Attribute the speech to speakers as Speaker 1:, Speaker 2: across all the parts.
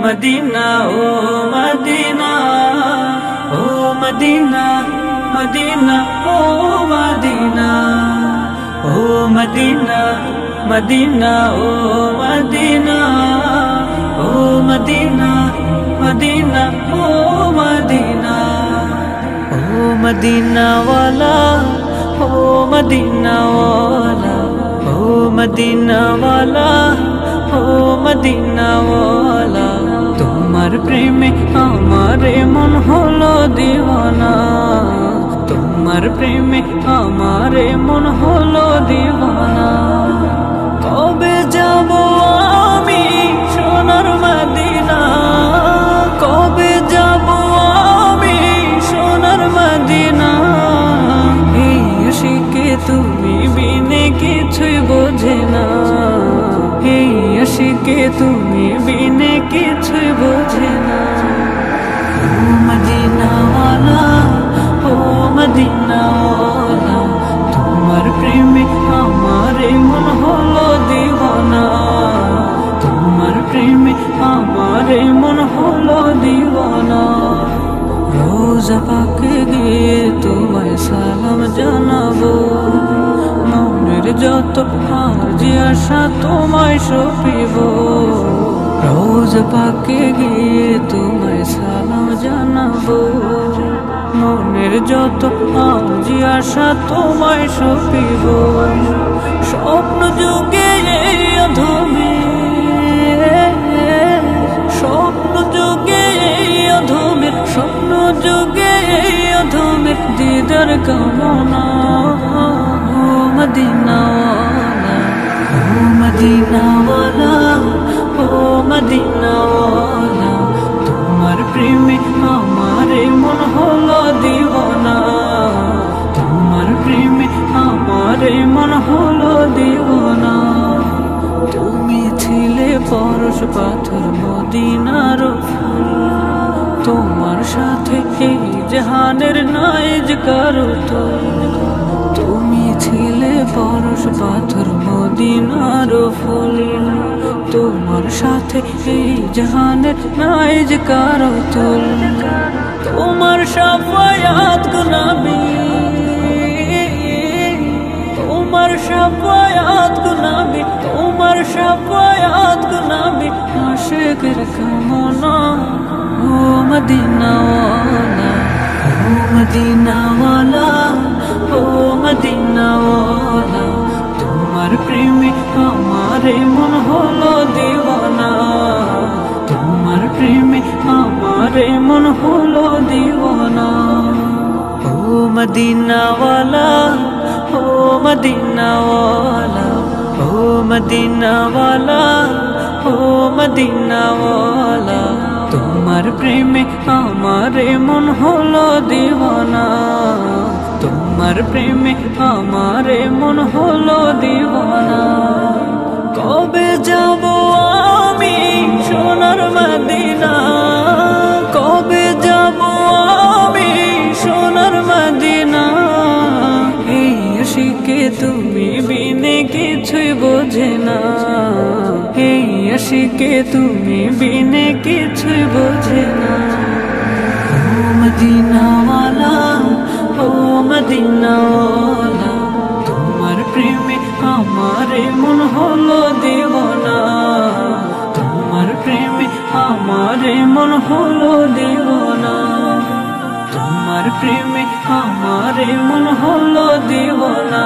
Speaker 1: Medina oh Medina, ও Medina, Medina oh Medina, ও Medina, Medina oh Medina, ও Medina, Medina oh Medina, ও Medina ওয়ালা, ও Medina ওয়ালা, ও Medina ওয়ালা, ও Medina ওয়ালা। তোমার প্রেমে আমারে মন হলো দিওয়ানা, তোমার প্রেমে আমারে মন হলো দিওয়ানা। কবে যাব আমি সোনার মদিনা, কবে যাব আমি সোনার মদিনা। এই আশিকে তুমি বিনে কিছুই বোঝে না, এই আশিকে তুমি বিনে কিছুই বোঝে না। ও মদিনা ওয়ালা, ও মদিনা ওয়ালা, তোমার প্রেমে আমারে মন হলো দিওয়ানা, তোমার প্রেমে আমারে মন হলো দিওয়ানা। রোজা পাকে গিয়ে তোমায় সালাম জানাবো, মনের যত আরজি আশা তোমায় সপিব। রোজা পাকে গিয়ে তোমায় সালাম জানাবো, মনের যত আরজি আশা তোমায় সপিব। স্বপ্ন যুগে এই অধমে, স্বপ্ন যুগে এই অধমের, স্বপ্ন যুগে এই অধমের দিদার কামনা। ও মদিনা ওয়ালা, ও মদিনা ওয়ালা, ও মদিনা ওয়ালা, তোমার প্রেমে আমারে মন হলো দিওয়ানা, তোমার প্রেমে আমারে মন হলো দিওয়ানা। তুমি ছিলে পরশ পাথর মদিনার ফুল, তোমার সাথে এই জাহানের নাই যে কারো তুল। তুমি ছিলে পরশ পাথর মদিনার ফুল, তোমার সাথে এই জাহানের নাই যে কারো তুল। তোমার শাফায়াত গো নবী, তোমার শাফায়াত গো নবী, তোমার শাফায়াত গো নবী, আশিকের কামনা। ও মদিনা ওয়ালা, ও মদিনা ওয়ালা, ও মদিনা ওয়ালা, তোমার প্রেমে আমারে মন হলো দিওয়ানা, তোমার প্রেমে আমারে মন হলো দিওয়ানা। ও মদিনা ওয়ালা, ও মদিনা ওয়ালা, ও মদিনা ওয়ালা, ও মদিনা ওয়ালা, তোমার প্রেমে আমারে মন হলো দিওয়ানা, তোমার প্রেমে আমারে মন হলো দিওয়ানা। কবে যাব আমি সোনার মদিনা, কবে যাব আমি সোনার মদিনা। এই আশিকে তুমি বিনে কিছুই বোঝে না, এই আশিকে তুমি বিনে কিছুই বোঝে না। ও মদিনা ওয়ালা, ও মদিনা ওয়ালা, তোমার প্রেমে আমারে মন হলো দিওয়ানা, তোমার প্রেমে আমারে মন হলো দিওয়ানা, তোমার প্রেমে আমারে মন হলো দিওয়ানা,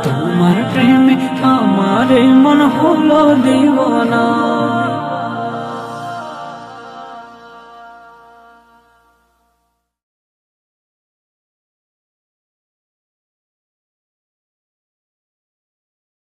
Speaker 1: তোমার প্রেমে আমারে মন হলো দিওয়ানা।